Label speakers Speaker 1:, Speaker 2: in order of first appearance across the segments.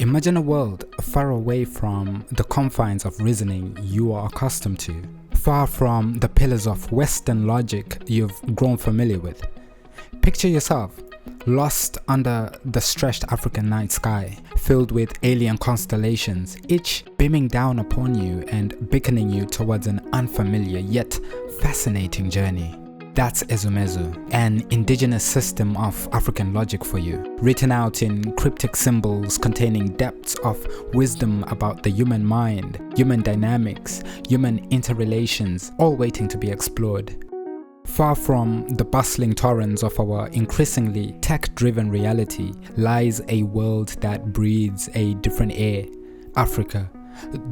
Speaker 1: Imagine a world far away from the confines of reasoning you are accustomed to, far from the pillars of Western logic you've grown familiar with. Picture yourself lost under the stretched African night sky, filled with alien constellations, each beaming down upon you and beckoning you towards an unfamiliar yet fascinating journey. That's Ezumezu, an indigenous system of African logic for you, written out in cryptic symbols containing depths of wisdom about the human mind, human dynamics, human interrelations, all waiting to be explored. Far from the bustling torrents of our increasingly tech-driven reality lies a world that breathes a different air. Africa,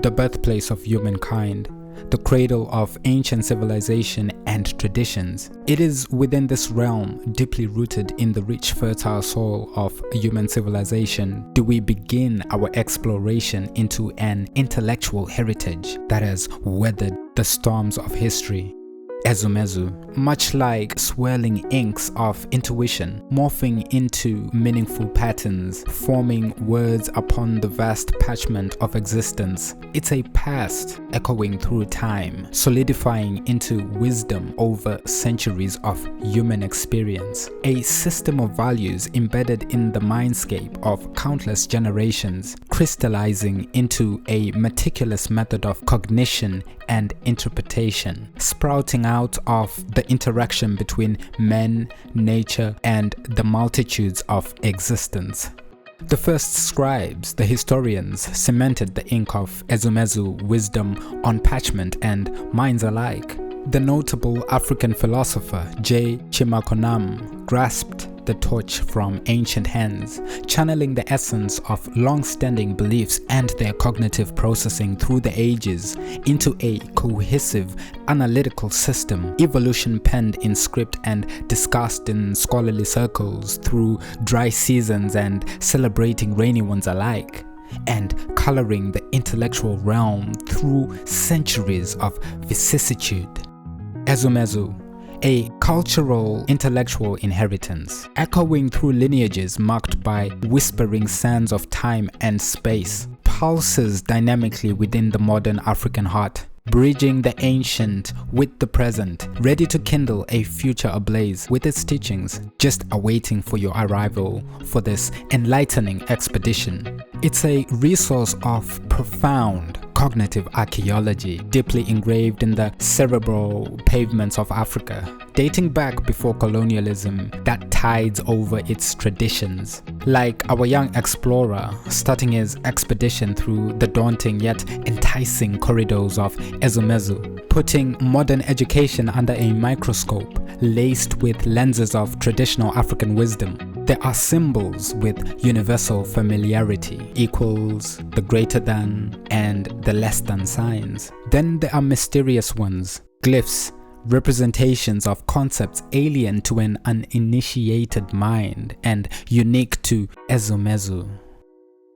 Speaker 1: the birthplace of humankind, the cradle of ancient civilization and traditions. It is within this realm, deeply rooted in the rich fertile soil of human civilization, do we begin our exploration into an intellectual heritage that has weathered the storms of history. Ezumezu, much like swirling inks of intuition, morphing into meaningful patterns, forming words upon the vast parchment of existence. It's a past echoing through time, solidifying into wisdom over centuries of human experience. A system of values embedded in the mindscape of countless generations, crystallizing into a meticulous method of cognition and interpretation, sprouting out of the interaction between men, nature, and the multitudes of existence. The first scribes, the historians, cemented the ink of Ezumezu wisdom on parchment and minds alike. The notable African philosopher Chimakonam grasped the torch from ancient hands, channeling the essence of long-standing beliefs and their cognitive processing through the ages into a cohesive, analytical system. Evolution penned in script and discussed in scholarly circles through dry seasons and celebrating rainy ones alike, and coloring the intellectual realm through centuries of vicissitude. Ezumezu, a cultural intellectual inheritance, echoing through lineages marked by whispering sands of time and space, pulses dynamically within the modern African heart, bridging the ancient with the present, ready to kindle a future ablaze with its teachings, just awaiting for your arrival for this enlightening expedition. It's a resource of profound cognitive archaeology, deeply engraved in the cerebral pavements of Africa, dating back before colonialism that tides over its traditions. Like our young explorer starting his expedition through the daunting yet enticing corridors of Ezumezu, putting modern education under a microscope, laced with lenses of traditional African wisdom. There are symbols with universal familiarity, equals, the greater than, and the less than signs. Then there are mysterious ones, glyphs, representations of concepts alien to an uninitiated mind and unique to Ezumezu.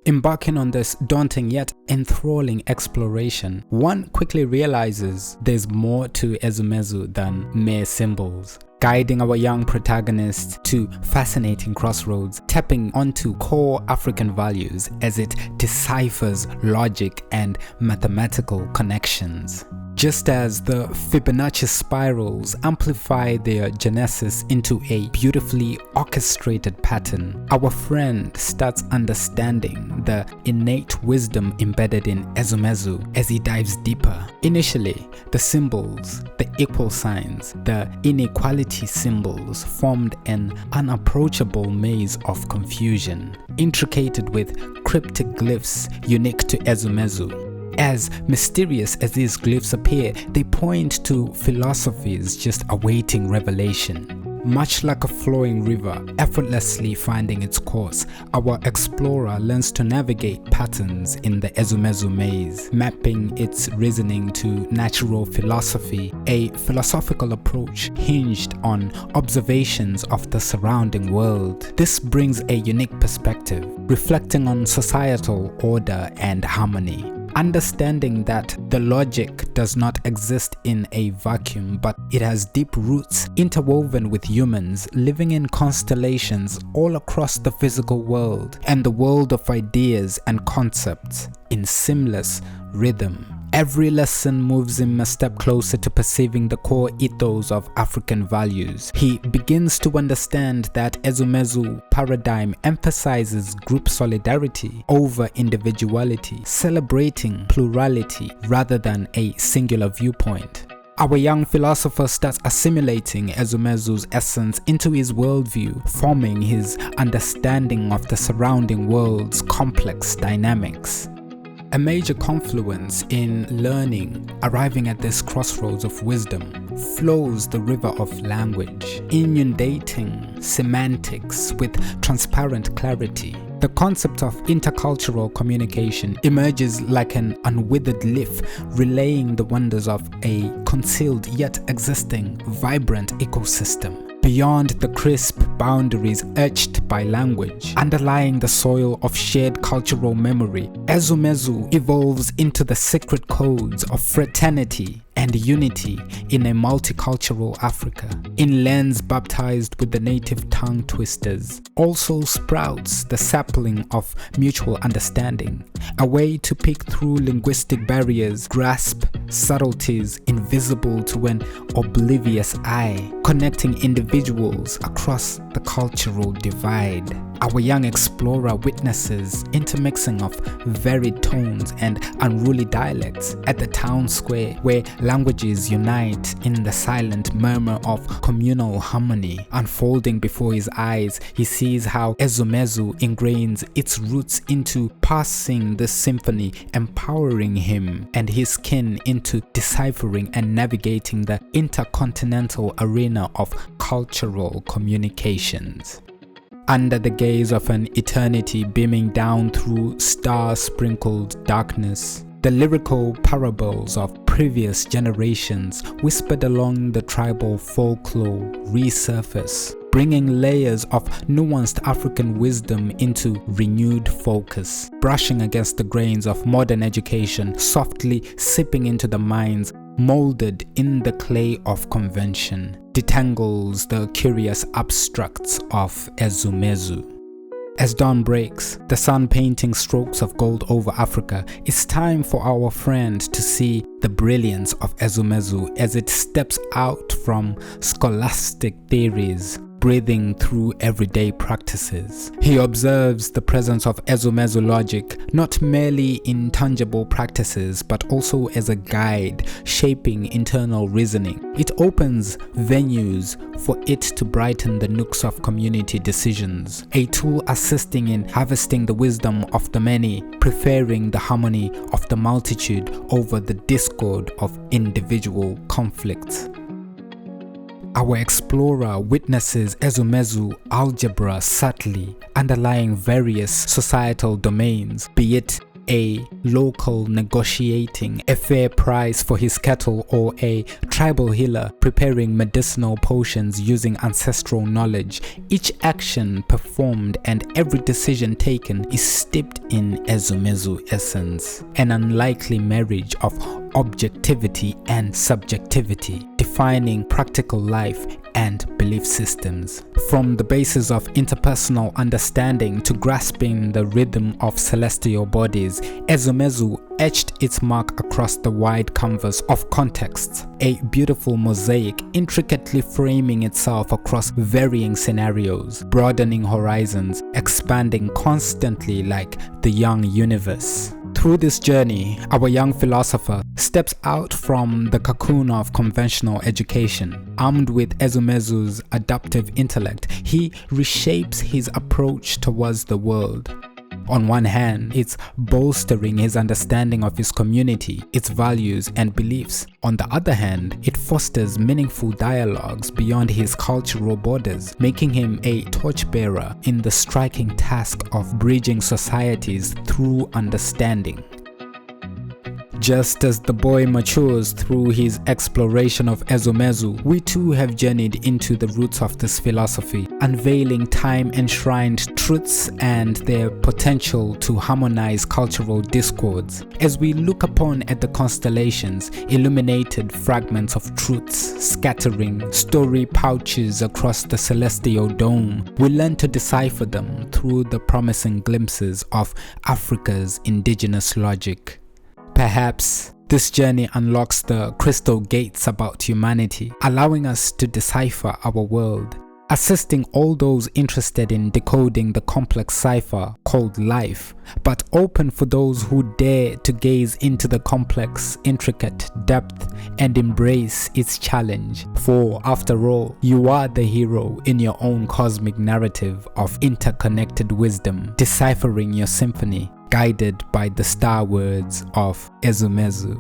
Speaker 1: Embarking on this daunting yet enthralling exploration, one quickly realizes there's more to Ezumezu than mere symbols, guiding our young protagonist to fascinating crossroads, tapping onto core African values as it deciphers logic and mathematical connections. Just as the Fibonacci spirals amplify their genesis into a beautifully orchestrated pattern, our friend starts understanding the innate wisdom embedded in Ezumezu as he dives deeper. Initially, the symbols, the equal signs, the inequality symbols formed an unapproachable maze of confusion, intricated with cryptic glyphs unique to Ezumezu. As mysterious as these glyphs appear, they point to philosophies just awaiting revelation. Much like a flowing river, effortlessly finding its course, our explorer learns to navigate patterns in the Ezumezu maze, mapping its reasoning to natural philosophy, a philosophical approach hinged on observations of the surrounding world. This brings a unique perspective, reflecting on societal order and harmony. understanding that the logic does not exist in a vacuum, but it has deep roots interwoven with humans living in constellations all across the physical world and the world of ideas and concepts in seamless rhythm. Every lesson moves him a step closer to perceiving the core ethos of African values. He begins to understand that Ezumezu paradigm emphasizes group solidarity over individuality, celebrating plurality rather than a singular viewpoint. Our young philosopher starts assimilating Ezumezu's essence into his worldview, forming his understanding of the surrounding world's complex dynamics. A major confluence in learning, arriving at this crossroads of wisdom, flows the river of language, inundating semantics with transparent clarity. The concept of intercultural communication emerges like an unwithered leaf, relaying the wonders of a concealed yet existing, vibrant ecosystem. Beyond the crisp boundaries etched by language, underlying the soil of shared cultural memory, Ezumezu evolves into the secret codes of fraternity and unity in a multicultural Africa. In lands baptized with the native tongue twisters, also sprouts the sapling of mutual understanding, a way to peek through linguistic barriers, grasp subtleties invisible to an oblivious eye, connecting individuals across the cultural divide. Our young explorer witnesses intermixing of varied tones and unruly dialects at the town square, where languages unite in the silent murmur of communal harmony. Unfolding before his eyes, he sees how Ezumezu ingrains its roots into passing the symphony, empowering him and his kin into deciphering and navigating the intercontinental arena of cultural communications. Under the gaze of an eternity beaming down through star-sprinkled darkness, the lyrical parables of previous generations whispered along the tribal folklore resurface, bringing layers of nuanced African wisdom into renewed focus, brushing against the grains of modern education, softly seeping into the minds molded in the clay of convention, detangles the curious abstracts of Ezumezu. As dawn breaks, the sun painting strokes of gold over Africa, it's time for our friend to see the brilliance of Ezumezu as it steps out from scholastic theories, breathing through everyday practices. He observes the presence of Ezumezu logic not merely in tangible practices but also as a guide shaping internal reasoning. It opens venues for it to brighten the nooks of community decisions, a tool assisting in harvesting the wisdom of the many, preferring the harmony of the multitude over the discord of individual conflicts. Our explorer witnesses Ezumezu algebra subtly underlying various societal domains, be it a local negotiating a fair price for his cattle or a tribal healer preparing medicinal potions using ancestral knowledge. Each action performed and every decision taken is steeped in Ezumezu essence, an unlikely marriage of objectivity and subjectivity, defining practical life and belief systems. From the basis of interpersonal understanding to grasping the rhythm of celestial bodies, Ezumezu etched its mark across the wide canvas of contexts, a beautiful mosaic intricately framing itself across varying scenarios, broadening horizons, expanding constantly like the young universe. Through this journey, our young philosopher steps out from the cocoon of conventional education. Armed with Ezumezu's adaptive intellect, he reshapes his approach towards the world. On one hand, it's bolstering his understanding of his community, its values and beliefs. On the other hand, it fosters meaningful dialogues beyond his cultural borders, making him a torchbearer in the striking task of bridging societies through understanding. Just as the boy matures through his exploration of Ezumezu, we too have journeyed into the roots of this philosophy, unveiling time-enshrined truths and their potential to harmonize cultural discords. As we look upon at the constellations, illuminated fragments of truths scattering story pouches across the celestial dome, we learn to decipher them through the promising glimpses of Africa's indigenous logic. Perhaps this journey unlocks the crystal gates about humanity, allowing us to decipher our world, assisting all those interested in decoding the complex cipher called life, but open for those who dare to gaze into the complex, intricate depth and embrace its challenge. For after all, you are the hero in your own cosmic narrative of interconnected wisdom, deciphering your symphony, guided by the star words of Ezumezu.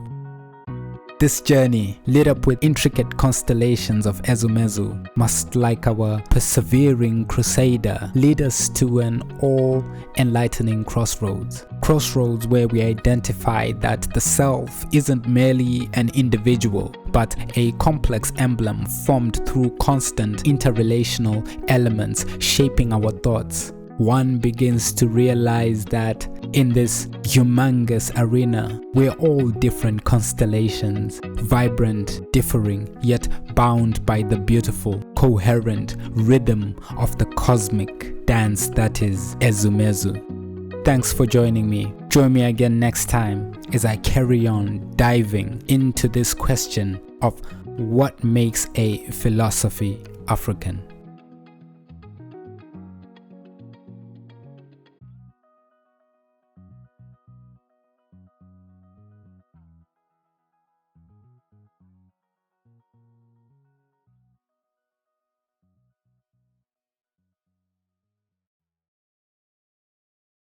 Speaker 1: This journey, lit up with intricate constellations of Ezumezu, must, like our persevering crusader, lead us to an awe-enlightening crossroads. Crossroads where we identify that the self isn't merely an individual, but a complex emblem formed through constant interrelational elements shaping our thoughts. One begins to realize that in this humongous arena, we're all different constellations, vibrant, differing, yet bound by the beautiful, coherent rhythm of the cosmic dance that is Ezumezu. Thanks for joining me. Join me again next time as I carry on diving into this question of what makes a philosophy African.